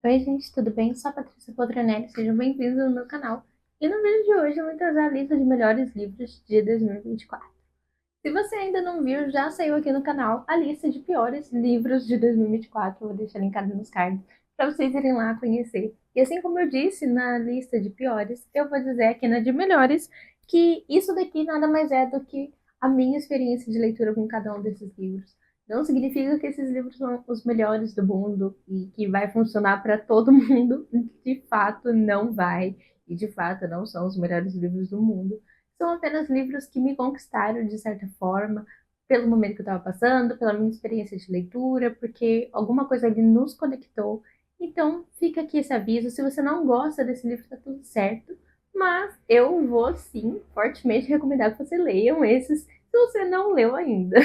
Oi, gente, tudo bem? Sou a Patrícia Poltronelli, sejam bem-vindos ao meu canal. E no vídeo de hoje eu vou trazer a lista de melhores livros de 2024. Se você ainda não viu, já saiu aqui no canal a lista de piores livros de 2024. Eu vou deixar linkado nos cards para vocês irem lá conhecer. E assim como eu disse na lista de piores, eu vou dizer aqui na de melhores que isso daqui nada mais é do que a minha experiência de leitura com cada um desses livros. Não significa que esses livros são os melhores do mundo e que vai funcionar para todo mundo. De fato, não vai. E de fato, não são os melhores livros do mundo. São apenas livros que me conquistaram de certa forma, pelo momento que eu estava passando, pela minha experiência de leitura, porque alguma coisa ali nos conectou. Então, fica aqui esse aviso. Se você não gosta desse livro, tá tudo certo. Mas eu vou sim, fortemente recomendar que você leiam esses, se você não leu ainda.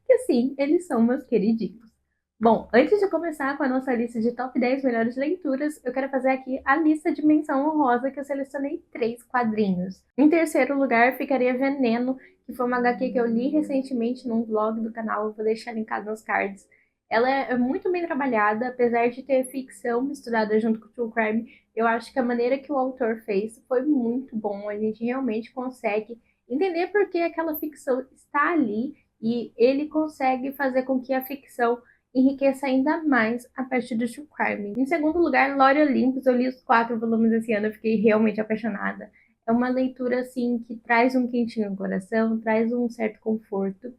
Porque assim, eles são meus queridinhos. Bom, antes de começar com a nossa lista de top 10 melhores leituras, eu quero fazer aqui a lista de menção honrosa que eu selecionei 3 quadrinhos. Em terceiro lugar, ficaria Veneno, que foi uma HQ que eu li recentemente num blog do canal, eu vou deixar linkado nos cards. Ela é muito bem trabalhada, apesar de ter ficção misturada junto com o True Crime, eu acho que a maneira que o autor fez foi muito bom, a gente realmente consegue entender por que aquela ficção está ali e ele consegue fazer com que a ficção enriqueça ainda mais a parte do true crime. Em segundo lugar, Lore Olympus, eu li os 4 volumes esse ano, eu fiquei realmente apaixonada. É uma leitura assim que traz um quentinho no coração, traz um certo conforto.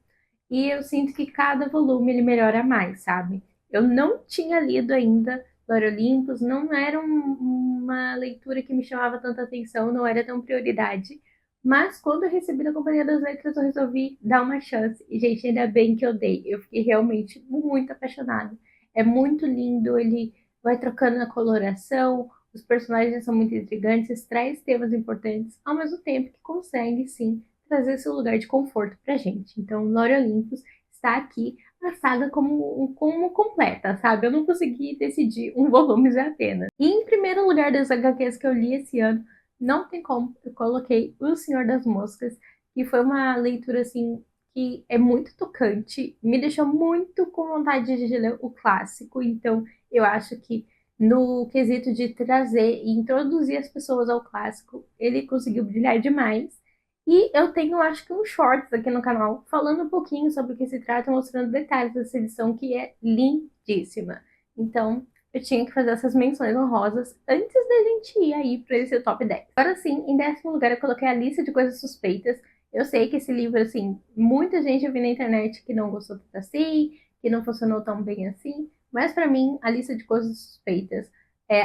E eu sinto que cada volume ele melhora mais, sabe? Eu não tinha lido ainda Lore Olympus, não era uma leitura que me chamava tanta atenção, não era tão prioridade. Mas quando eu recebi da Companhia das Letras, eu resolvi dar uma chance. E, gente, ainda bem que eu dei. Eu fiquei realmente muito apaixonada. É muito lindo, ele vai trocando a coloração, os personagens são muito intrigantes, traz temas importantes, ao mesmo tempo que consegue, sim, trazer esse lugar de conforto pra gente. Então, Lore Olympus está aqui a saga como completa, sabe? Eu não consegui decidir um volume apenas. E em primeiro lugar das HQs que eu li esse ano, não tem como, eu coloquei O Senhor das Moscas, que foi uma leitura assim que é muito tocante, me deixou muito com vontade de ler o clássico, então eu acho que no quesito de trazer e introduzir as pessoas ao clássico, ele conseguiu brilhar demais. E eu tenho, acho que, um shorts aqui no canal falando um pouquinho sobre o que se trata, mostrando detalhes dessa edição que é lindíssima. Então, eu tinha que fazer essas menções honrosas antes da gente ir aí para esse top 10. Agora sim, em décimo lugar eu coloquei a lista de coisas suspeitas. Eu sei que esse livro, assim, muita gente eu vi na internet que não gostou tanto assim, que não funcionou tão bem assim, mas para mim, a lista de coisas suspeitas,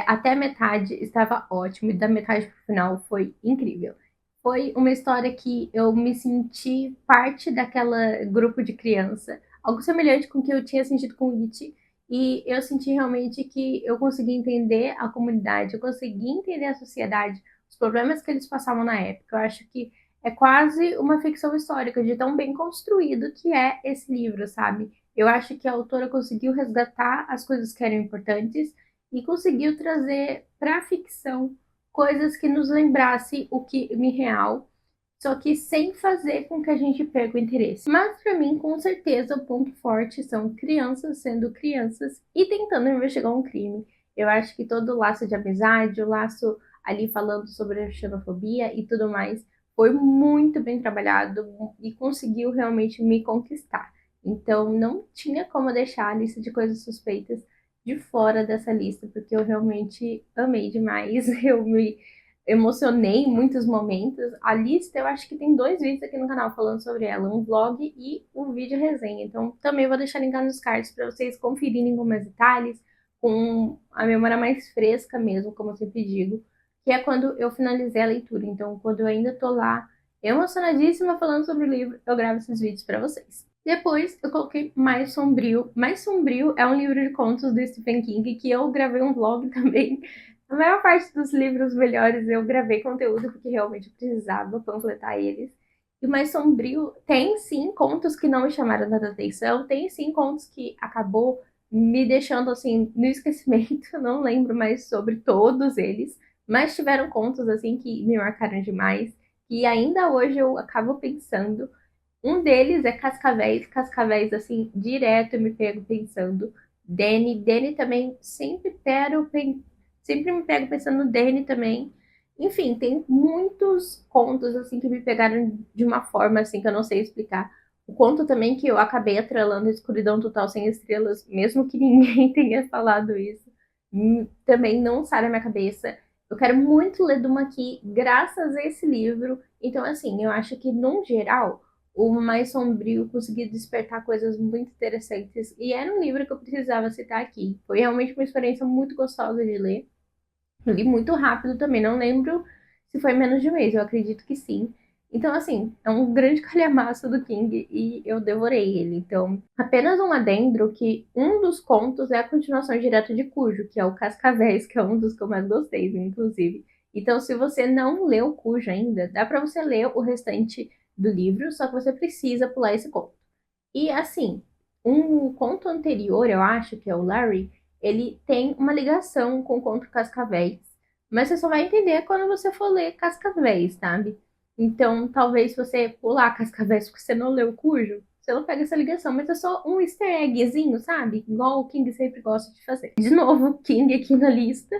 até a metade estava ótimo e da metade pro final foi incrível. Foi uma história que eu me senti parte daquela grupo de criança, algo semelhante com o que eu tinha sentido com It, e eu senti realmente que eu consegui entender a comunidade, eu consegui entender a sociedade, os problemas que eles passavam na época. Eu acho que é quase uma ficção histórica de tão bem construído que é esse livro, sabe? Eu acho que a autora conseguiu resgatar as coisas que eram importantes e conseguiu trazer para a ficção coisas que nos lembrasse o que me real, só que sem fazer com que a gente perca o interesse. Mas para mim, com certeza, o ponto forte são crianças sendo crianças e tentando investigar um crime. Eu acho que todo o laço de amizade, o laço ali falando sobre a xenofobia e tudo mais, foi muito bem trabalhado e conseguiu realmente me conquistar. Então, não tinha como deixar a lista de coisas suspeitas de fora dessa lista, porque eu realmente amei demais. Eu me emocionei em muitos momentos. A lista, eu acho que tem 2 vídeos aqui no canal falando sobre ela, um vlog e um vídeo resenha. Então, também vou deixar linkado nos cards para vocês conferirem com mais detalhes, com a memória mais fresca mesmo, como eu sempre digo, que é quando eu finalizei a leitura. Então, quando eu ainda tô lá emocionadíssima falando sobre o livro, eu gravo esses vídeos para vocês. Depois eu coloquei Mais Sombrio. Mais Sombrio é um livro de contos do Stephen King que eu gravei um vlog também. A maior parte dos livros melhores eu gravei conteúdo porque realmente eu precisava panfletar eles. E o Mais Sombrio tem sim contos que não me chamaram tanta atenção, tem sim contos que acabou me deixando assim no esquecimento, não lembro mais sobre todos eles, mas tiveram contos assim que me marcaram demais e ainda hoje eu acabo pensando. Um deles é Cascavéis, Cascavéis, assim, direto eu me pego pensando. Danny também sempre me pego pensando no Danny também. Enfim, tem muitos contos assim que me pegaram de uma forma assim que eu não sei explicar. O conto também que eu acabei atrelando Escuridão Total Sem Estrelas, mesmo que ninguém tenha falado isso, também não sai da minha cabeça. Eu quero muito ler Duma aqui, graças a esse livro. Então, assim, eu acho que, num geral, o Mais Sombrio conseguiu despertar coisas muito interessantes. E era um livro que eu precisava citar aqui. Foi realmente uma experiência muito gostosa de ler. Eu li muito rápido também, não lembro se foi menos de um mês, eu acredito que sim. Então, assim, é um grande calhamaço do King e eu devorei ele. Então, apenas um adendo que um dos contos é a continuação direta de Cujo, que é o Cascavéis, que é um dos que eu mais gostei, inclusive. Então, se você não leu Cujo ainda, dá para você ler o restante do livro, só que você precisa pular esse conto. E assim, um conto anterior, eu acho, que é o Larry, ele tem uma ligação com o conto Cascavéis, mas você só vai entender quando você for ler Cascavéis, sabe? Então, talvez você pular Cascavéis porque você não leu o Cujo, você não pega essa ligação, mas é só um easter eggzinho, sabe? Igual o King sempre gosta de fazer. De novo, King aqui na lista.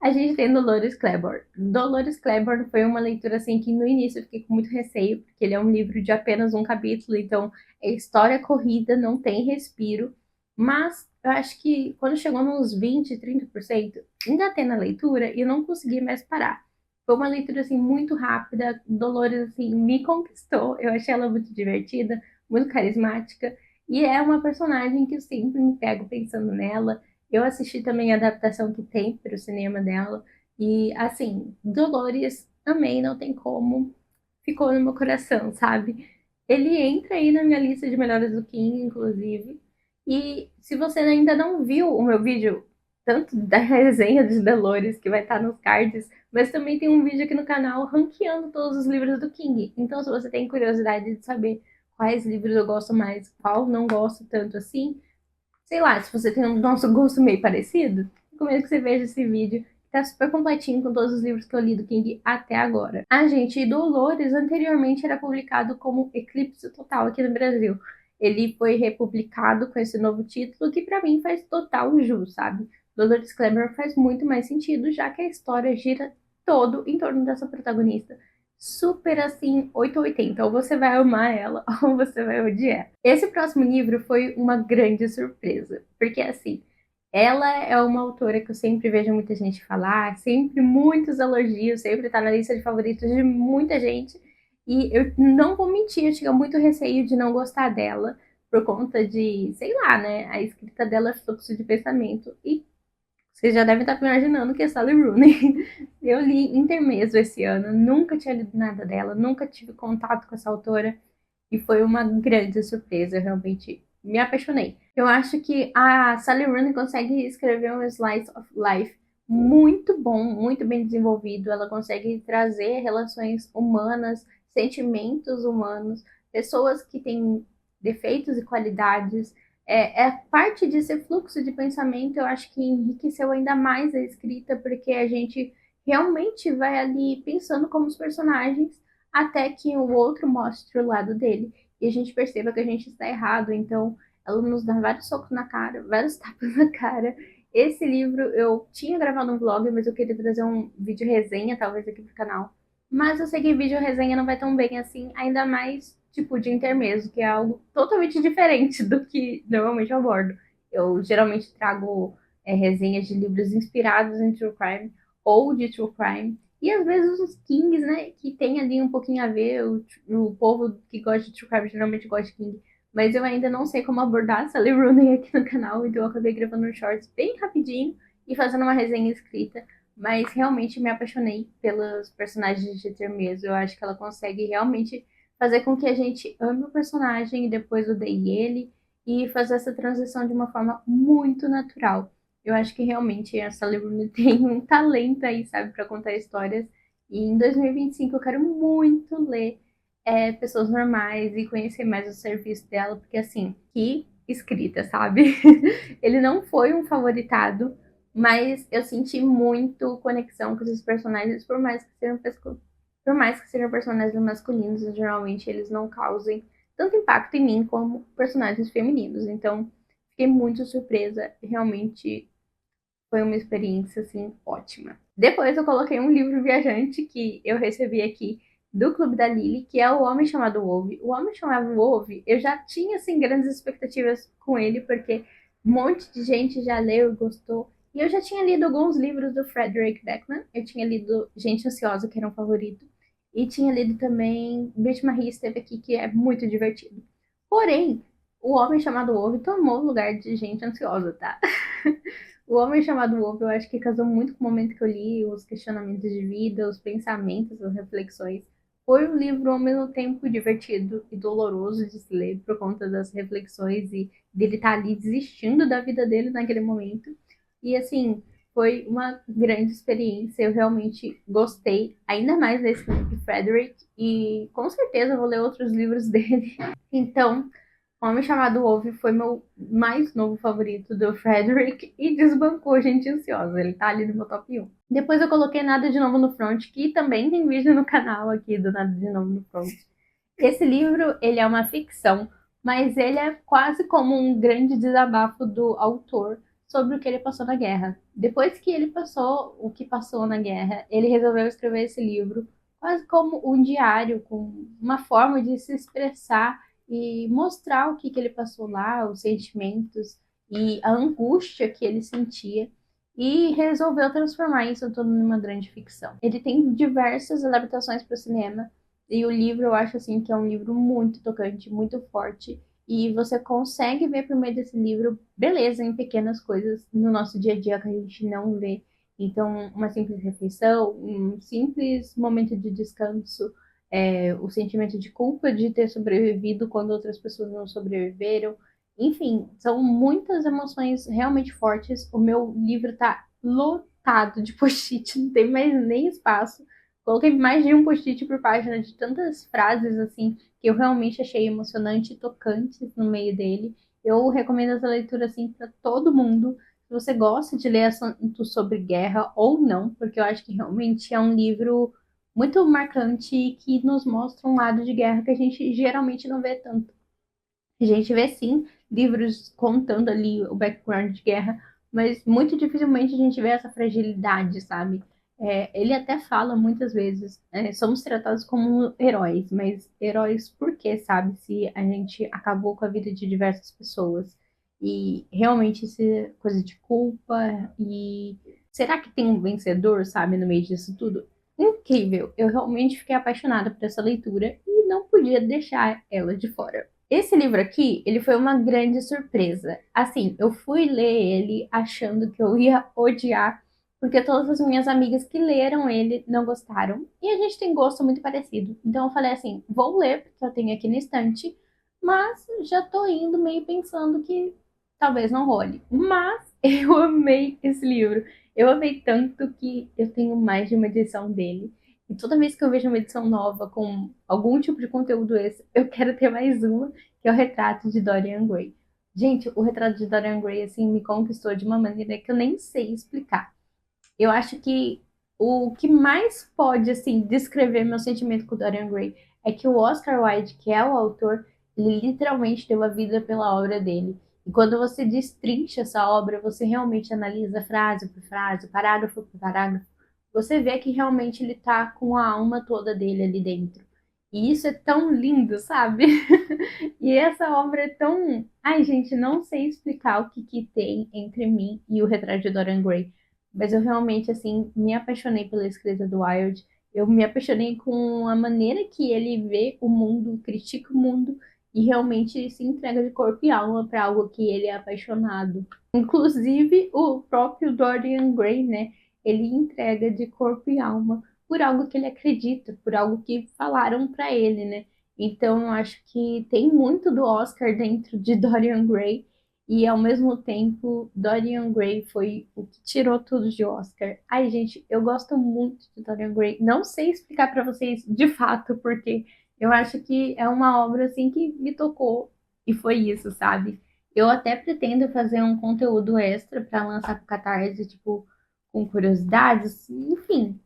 A gente tem Dolores Claiborne. Dolores Claiborne foi uma leitura assim que no início eu fiquei com muito receio, porque ele é um livro de apenas um capítulo, então é história corrida, não tem respiro. Mas eu acho que quando chegou nos 20, 30%, engatei na leitura e eu não consegui mais parar. Foi uma leitura assim muito rápida, Dolores assim me conquistou. Eu achei ela muito divertida, muito carismática e é uma personagem que eu sempre me pego pensando nela. Eu assisti também a adaptação que tem para o cinema dela. E, assim, Dolores, amei, não tem como. Ficou no meu coração, sabe? Ele entra aí na minha lista de melhores do King, inclusive. E se você ainda não viu o meu vídeo, tanto da resenha de Dolores, que vai estar nos cards, mas também tem um vídeo aqui no canal ranqueando todos os livros do King. Então, se você tem curiosidade de saber quais livros eu gosto mais, qual não gosto tanto assim, sei lá, se você tem um nosso gosto meio parecido, recomendo que você veja esse vídeo. Tá super completinho com todos os livros que eu li do King até agora. A gente, Dolores, anteriormente era publicado como Eclipse Total aqui no Brasil. Ele foi republicado com esse novo título, que pra mim faz total jus, sabe? Dolores Claiborne faz muito mais sentido, já que a história gira todo em torno dessa protagonista super assim, 880. Ou você vai amar ela, ou você vai odiar. Esse próximo livro foi uma grande surpresa, porque assim, ela é uma autora que eu sempre vejo muita gente falar, sempre muitos elogios, sempre tá na lista de favoritos de muita gente. E eu não vou mentir, eu tinha muito receio de não gostar dela, por conta de, sei lá, né? A escrita dela é fluxo de pensamento. E vocês já devem estar imaginando que é Sally Rooney. Eu li Intermezzo esse ano, nunca tinha lido nada dela, nunca tive contato com essa autora e foi uma grande surpresa, eu realmente me apaixonei. Eu acho que a Sally Rooney consegue escrever um slice of life muito bom, muito bem desenvolvido. Ela consegue trazer relações humanas, sentimentos humanos, pessoas que têm defeitos e qualidades. É parte desse fluxo de pensamento, eu acho que enriqueceu ainda mais a escrita, porque a gente realmente vai ali pensando como os personagens até que o outro mostre o lado dele e a gente perceba que a gente está errado. Então, ela nos dá vários socos na cara, vários tapas na cara. Esse livro eu tinha gravado um vlog, mas eu queria trazer um vídeo resenha, talvez aqui pro canal. Mas eu sei que vídeo resenha não vai tão bem assim, ainda mais tipo de intermezzo, que é algo totalmente diferente do que normalmente eu abordo. Eu geralmente trago resenhas de livros inspirados em true crime ou de true crime. E às vezes os Kings, né, que tem ali um pouquinho a ver, o povo que gosta de true crime geralmente gosta de King. Mas eu ainda não sei como abordar Sally Rooney aqui no canal, então eu acabei gravando um shorts bem rapidinho e fazendo uma resenha escrita. Mas realmente me apaixonei pelos personagens de Termesso. Eu acho que ela consegue realmente fazer com que a gente ame o personagem e depois odeie ele e fazer essa transição de uma forma muito natural. Eu acho que realmente a Sally Rooney tem um talento aí, sabe, para contar histórias. E em 2025 eu quero muito ler Pessoas Normais e conhecer mais o serviço dela, porque assim, que escrita, sabe? Ele não foi um favoritado, mas eu senti muito conexão com esses personagens, por mais que sejam personagens masculinos, geralmente eles não causem tanto impacto em mim como personagens femininos. Então, Fiquei muito surpresa, realmente foi uma experiência, assim, ótima. Depois eu coloquei um livro viajante que eu recebi aqui do Clube da Lily, que é O Homem Chamado Ove. O Homem Chamado Ove, eu já tinha, assim, grandes expectativas com ele, porque um monte de gente já leu e gostou. E eu já tinha lido alguns livros do Frederick Beckman. Eu tinha lido Gente Ansiosa, que era um favorito. E tinha lido também Brit Marie esteve aqui, que é muito divertido. Porém, O Homem Chamado Ove tomou o lugar de Gente Ansiosa, tá? O Homem Chamado Ove, eu acho que casou muito com o momento que eu li, os questionamentos de vida, os pensamentos, as reflexões. Foi um livro ao mesmo tempo divertido e doloroso de se ler por conta das reflexões e dele estar ali desistindo da vida dele naquele momento. E assim, foi uma grande experiência. Eu realmente gostei ainda mais desse livro do Frederick e com certeza vou ler outros livros dele. Então, o Homem Chamado Ove foi meu mais novo favorito do Frederick e desbancou Gente Ansiosa. Ele tá ali no meu top 1. Depois eu coloquei Nada de Novo no Front, que também tem vídeo no canal aqui do Nada de Novo no Front. Esse livro, ele é uma ficção, mas ele é quase como um grande desabafo do autor sobre o que ele passou na guerra. Depois que ele passou o que passou na guerra, ele resolveu escrever esse livro quase como um diário, com uma forma de se expressar e mostrar o que ele passou lá, os sentimentos e a angústia que ele sentia, e resolveu transformar isso tudo numa grande ficção. Ele tem diversas adaptações para o cinema, e o livro eu acho assim que é um livro muito tocante, muito forte, e você consegue ver por meio desse livro beleza em pequenas coisas no nosso dia a dia que a gente não vê. Então, uma simples refeição, um simples momento de descanso, o sentimento de culpa de ter sobrevivido quando outras pessoas não sobreviveram. Enfim, são muitas emoções realmente fortes. O meu livro tá lotado de post-it, não tem mais nem espaço. Coloquei mais de um post-it por página de tantas frases assim que eu realmente achei emocionante e tocantes no meio dele. Eu recomendo essa leitura assim para todo mundo. Se você gosta de ler assuntos sobre guerra ou não, porque eu acho que realmente é um livro muito marcante e que nos mostra um lado de guerra que a gente geralmente não vê tanto. A gente vê sim livros contando ali o background de guerra, mas muito dificilmente a gente vê essa fragilidade, sabe? Ele até fala muitas vezes, somos tratados como heróis, mas heróis por quê, sabe? Se a gente acabou com a vida de diversas pessoas. E realmente isso é coisa de culpa. E será que tem um vencedor, sabe, no meio disso tudo? Incrível! Eu realmente fiquei apaixonada por essa leitura e não podia deixar ela de fora. Esse livro aqui, ele foi uma grande surpresa. Assim, eu fui ler ele achando que eu ia odiar, porque todas as minhas amigas que leram ele não gostaram. E a gente tem gosto muito parecido. Então eu falei assim, vou ler, porque eu tenho aqui na estante, mas já tô indo meio pensando que talvez não role. Mas eu amei esse livro. Eu amei tanto que eu tenho mais de uma edição dele. E toda vez que eu vejo uma edição nova com algum tipo de conteúdo esse, eu quero ter mais uma, que é o retrato de Dorian Gray. Gente, o retrato de Dorian Gray, assim, me conquistou de uma maneira que eu nem sei explicar. Eu acho que o que mais pode, assim, descrever meu sentimento com Dorian Gray é que o Oscar Wilde, que é o autor, ele literalmente deu a vida pela obra dele. E quando você destrincha essa obra, você realmente analisa frase por frase, parágrafo por parágrafo, você vê que realmente ele tá com a alma toda dele ali dentro. E isso é tão lindo, sabe? E essa obra é tão. Ai, gente, não sei explicar o que tem entre mim e o retrato de Dorian Gray. Mas eu realmente, assim, me apaixonei pela escrita do Wilde. Eu me apaixonei com a maneira que ele vê o mundo, critica o mundo e realmente se entrega de corpo e alma para algo que ele é apaixonado. Inclusive, o próprio Dorian Gray, né? Ele entrega de corpo e alma por algo que ele acredita, por algo que falaram para ele, né? Então, eu acho que tem muito do Oscar dentro de Dorian Gray e ao mesmo tempo, Dorian Gray foi o que tirou tudo de Oscar. Ai, gente, eu gosto muito de Dorian Gray. Não sei explicar para vocês de fato, porque eu acho que é uma obra assim que me tocou e foi isso, sabe? Eu até pretendo fazer um conteúdo extra para lançar pro Catarse, tipo, com curiosidades, enfim.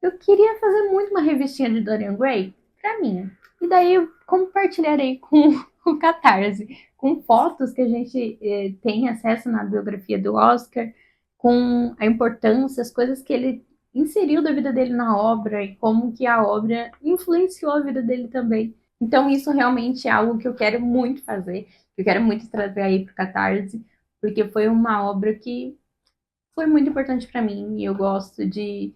Eu queria fazer muito uma revistinha de Dorian Gray pra mim. E daí eu compartilharei com com Catarse, com fotos que a gente tem acesso na biografia do Oscar, com a importância, as coisas que ele inseriu da vida dele na obra e como que a obra influenciou a vida dele também. Então isso realmente é algo que eu quero muito fazer, que eu quero muito trazer aí para o Catarse, porque foi uma obra que foi muito importante para mim e eu gosto de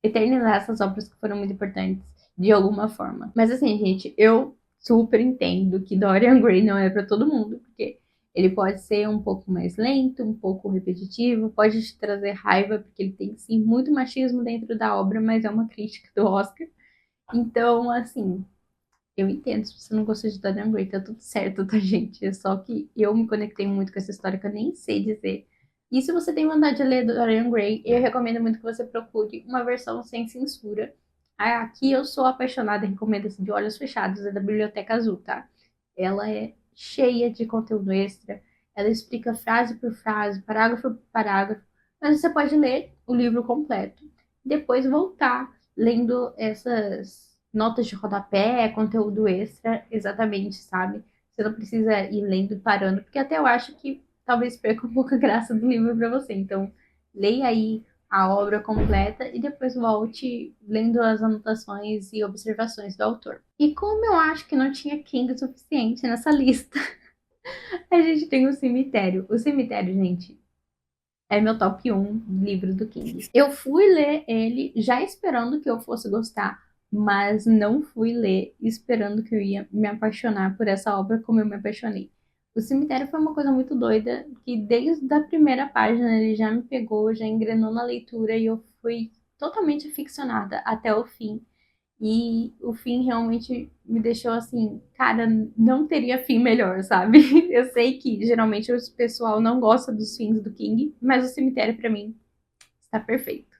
eternizar essas obras que foram muito importantes de alguma forma. Mas assim, gente, eu super entendo que Dorian Gray não é para todo mundo, porque ele pode ser um pouco mais lento, um pouco repetitivo, pode te trazer raiva, porque ele tem sim muito machismo dentro da obra, mas é uma crítica do Oscar. Então, assim, eu entendo se você não gostou de Dorian Gray, tá tudo certo, tá, gente? É só que eu me conectei muito com essa história que eu nem sei dizer. E se você tem vontade de ler Dorian Gray, eu recomendo muito que você procure uma versão sem censura. Aqui eu sou apaixonada, recomendo assim, de olhos fechados, é da Biblioteca Azul, tá? Ela é cheia de conteúdo extra, ela explica frase por frase, parágrafo por parágrafo, mas você pode ler o livro completo, depois voltar lendo essas notas de rodapé, conteúdo extra, exatamente, sabe? Você não precisa ir lendo e parando, porque até eu acho que talvez perca um pouco a graça do livro para você. Então, leia aí a obra completa e depois volte lendo as anotações e observações do autor. E como eu acho que não tinha King o suficiente nessa lista, a gente tem o Cemitério. O Cemitério, gente, é meu top 1 livro do King. Eu fui ler ele já esperando que eu fosse gostar, mas não fui ler esperando que eu ia me apaixonar por essa obra como eu me apaixonei. O Cemitério foi uma coisa muito doida, que desde a primeira página ele já me pegou, já engrenou na leitura e eu fui totalmente aficionada até o fim. E o fim realmente me deixou assim, cara, não teria fim melhor, sabe? Eu sei que geralmente o pessoal não gosta dos fins do King, mas o Cemitério pra mim está perfeito.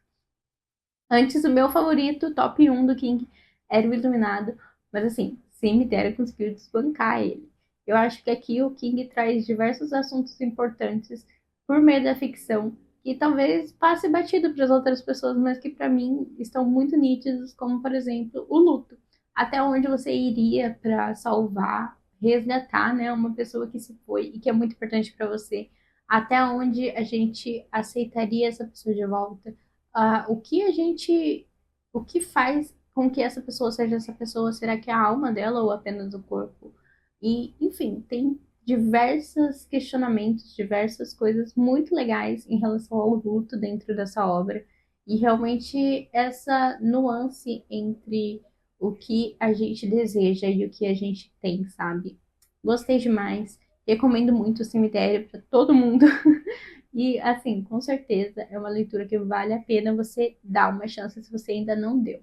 Antes, o meu favorito, top 1 do King, era o Iluminado, mas assim, Cemitério conseguiu desbancar ele. Eu acho que aqui o King traz diversos assuntos importantes por meio da ficção, que talvez passe batido para as outras pessoas, mas que para mim estão muito nítidos, como por exemplo o luto. Até onde você iria para salvar, resgatar, né, uma pessoa que se foi e que é muito importante para você? Até onde a gente aceitaria essa pessoa de volta? O que a gente, o que faz com que essa pessoa seja essa pessoa? Será que é a alma dela ou apenas o corpo? E, enfim, tem diversos questionamentos, diversas coisas muito legais em relação ao luto dentro dessa obra. E realmente essa nuance entre o que a gente deseja e o que a gente tem, sabe? Gostei demais. Recomendo muito o Cemitério para todo mundo. E, assim, com certeza é uma leitura que vale a pena você dar uma chance se você ainda não deu.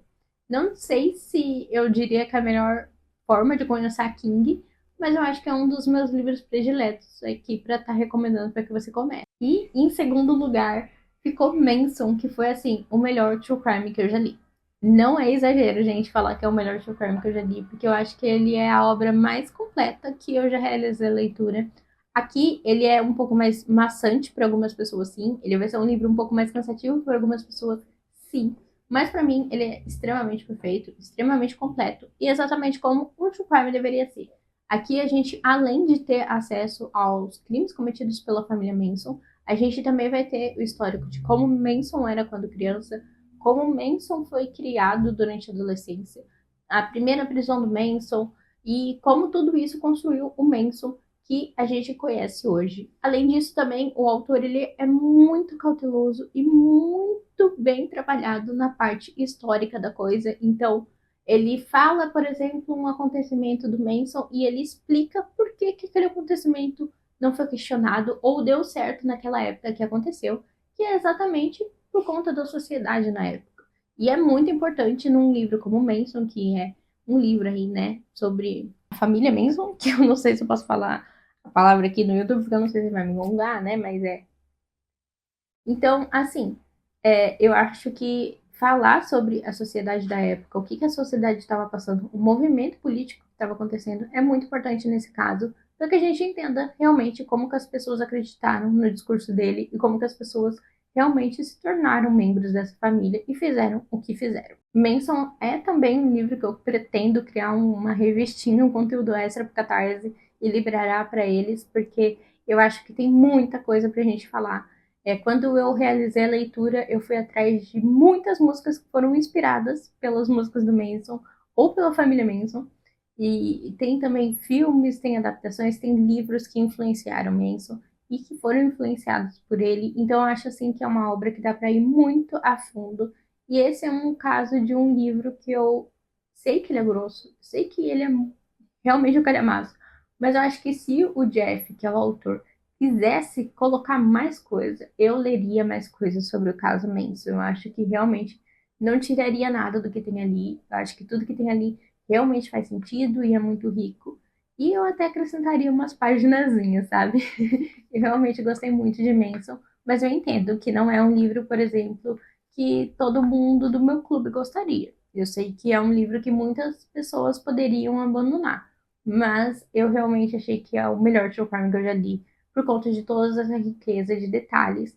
Não sei se eu diria que é a melhor forma de conhecer King, mas eu acho que é um dos meus livros prediletos aqui para estar recomendando para que você comece. E, em segundo lugar, ficou Manson, que foi, assim, o melhor true crime que eu já li. Não é exagero, gente, falar que é o melhor true crime que eu já li, porque eu acho que ele é a obra mais completa que eu já realizei a leitura. Aqui ele é um pouco mais maçante para algumas pessoas, sim. Ele vai ser um livro um pouco mais cansativo para algumas pessoas, sim. Mas para mim ele é extremamente perfeito, extremamente completo e exatamente como um true crime deveria ser. Aqui a gente, além de ter acesso aos crimes cometidos pela família Manson, a gente também vai ter o histórico de como Manson era quando criança, como Manson foi criado durante a adolescência, a primeira prisão do Manson e como tudo isso construiu o Manson que a gente conhece hoje. Além disso, também o autor ele é muito cauteloso e muito bem trabalhado na parte histórica da coisa. Então, ele fala, por exemplo, um acontecimento do Manson e ele explica por que, que aquele acontecimento não foi questionado ou deu certo naquela época que aconteceu, que é exatamente por conta da sociedade na época. E é muito importante num livro como Manson, que é um livro aí, né, sobre a família Manson, que eu não sei se eu posso falar a palavra aqui no YouTube, porque eu não sei se vai me alongar, né? Mas é. Então, assim, eu acho que falar sobre a sociedade da época, o que, que a sociedade estava passando, o movimento político que estava acontecendo, é muito importante nesse caso, para que a gente entenda realmente como que as pessoas acreditaram no discurso dele e como que as pessoas realmente se tornaram membros dessa família e fizeram o que fizeram. Manson é também um livro que eu pretendo criar uma revistinha, um conteúdo extra para Catarse, e liberará para eles, porque eu acho que tem muita coisa pra gente falar. Quando eu realizei a leitura, eu fui atrás de muitas músicas que foram inspiradas pelas músicas do Manson ou pela família Manson. E tem também filmes, tem adaptações, tem livros que influenciaram Manson e que foram influenciados por ele. Então eu acho assim que é uma obra que dá para ir muito a fundo. E esse é um caso de um livro que eu sei que ele é grosso, sei que ele é realmente um calhamaço, mas eu acho que se o Jeff, que é o autor, quisesse colocar mais coisa, eu leria mais coisas sobre o caso Manson. Eu acho que realmente não tiraria nada do que tem ali. Eu acho que tudo que tem ali realmente faz sentido e é muito rico. E eu até acrescentaria umas paginazinhas, sabe? Eu realmente gostei muito de Manson, mas eu entendo que não é um livro, por exemplo, que todo mundo do meu clube gostaria. Eu sei que é um livro que muitas pessoas poderiam abandonar, mas eu realmente achei que é o melhor true crime que eu já li, por conta de toda essa riqueza de detalhes.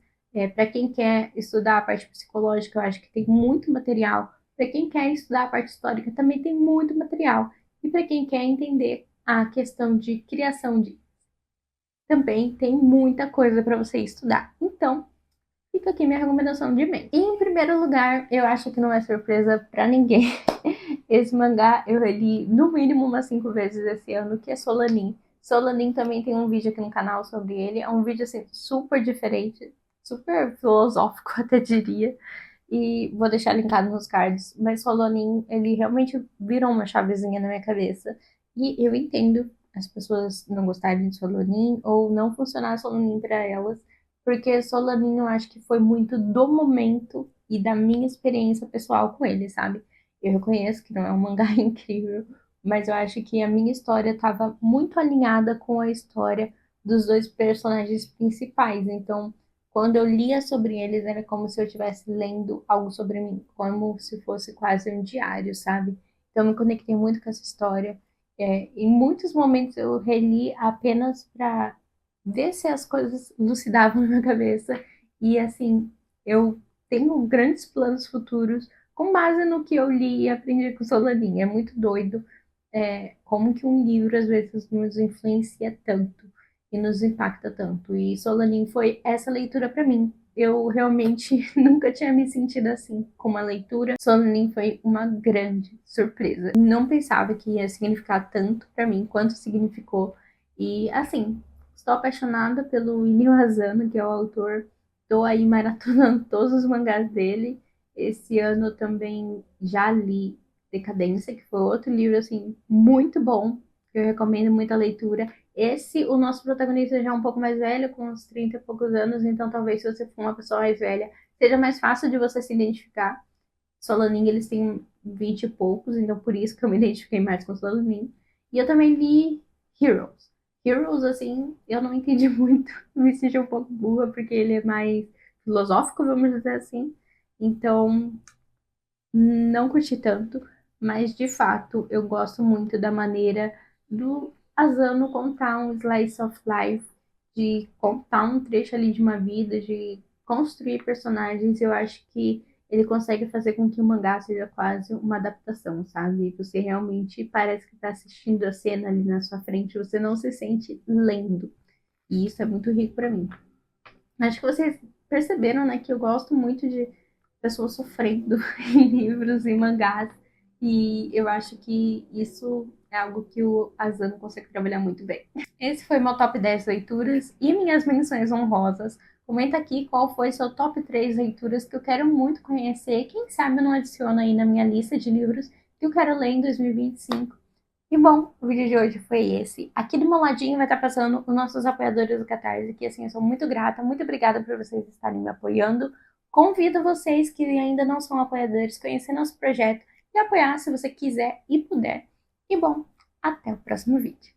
Para quem quer estudar a parte psicológica, eu acho que tem muito material. Para quem quer estudar a parte histórica, também tem muito material. E para quem quer entender a questão de criação de também tem muita coisa para você estudar. Então, fica aqui minha recomendação de mês. E em primeiro lugar, eu acho que não é surpresa para ninguém. Esse mangá eu li no mínimo umas 5 vezes esse ano, que é Solanin. Solanin também tem um vídeo aqui no canal sobre ele. É um vídeo assim super diferente, super filosófico, até diria. E vou deixar linkado nos cards. Mas Solanin, ele realmente virou uma chavezinha na minha cabeça. E eu entendo as pessoas não gostarem de Solanin ou não funcionar Solanin para elas, porque Solanin eu acho que foi muito do momento e da minha experiência pessoal com ele, sabe? Eu reconheço que não é um mangá incrível, mas eu acho que a minha história estava muito alinhada com a história dos dois personagens principais. Então, quando eu lia sobre eles, era como se eu estivesse lendo algo sobre mim, como se fosse quase um diário, sabe? Então, eu me conectei muito com essa história. Em muitos momentos eu reli apenas para ver se as coisas lucidavam na minha cabeça. E assim, eu tenho grandes planos futuros com base no que eu li e aprendi com Solanin. É muito doido como que um livro às vezes nos influencia tanto e nos impacta tanto. E Solanin foi essa leitura para mim. Eu realmente nunca tinha me sentido assim com uma leitura. Solanin foi uma grande surpresa. Não pensava que ia significar tanto para mim quanto significou. E assim, estou apaixonada pelo Inio Asano, que é o autor. Estou aí maratonando todos os mangás dele. Esse ano eu também já li Decadência, que foi outro livro assim muito bom, que eu recomendo muito a leitura. Esse, o nosso protagonista já é um pouco mais velho, com uns 30 e poucos anos, então talvez se você for uma pessoa mais velha, seja mais fácil de você se identificar. Solanin, eles têm 20 e poucos, então por isso que eu me identifiquei mais com Solanin. E eu também li Heroes. Heroes, assim, eu não entendi muito, me senti um pouco burra, porque ele é mais filosófico, vamos dizer assim. Então, não curti tanto, mas de fato eu gosto muito da maneira do Asano contar um slice of life, de contar um trecho ali de uma vida, de construir personagens. Eu acho que ele consegue fazer com que o mangá seja quase uma adaptação, sabe? Você realmente parece que está assistindo a cena ali na sua frente, você não se sente lendo. E isso é muito rico para mim. Acho que vocês perceberam, né, que eu gosto muito de pessoas sofrendo em livros e mangás. E eu acho que isso é algo que o Asano consegue trabalhar muito bem. Esse foi meu top 10 leituras e minhas menções honrosas. Comenta aqui qual foi seu top 3 leituras que eu quero muito conhecer. Quem sabe eu não adiciono aí na minha lista de livros que eu quero ler em 2025. E bom, o vídeo de hoje foi esse. Aqui do meu ladinho vai estar passando os nossos apoiadores do Catarse, que assim, eu sou muito grata, muito obrigada por vocês estarem me apoiando. Convido vocês que ainda não são apoiadores a conhecer nosso projeto e apoiar se você quiser e puder. E bom, até o próximo vídeo.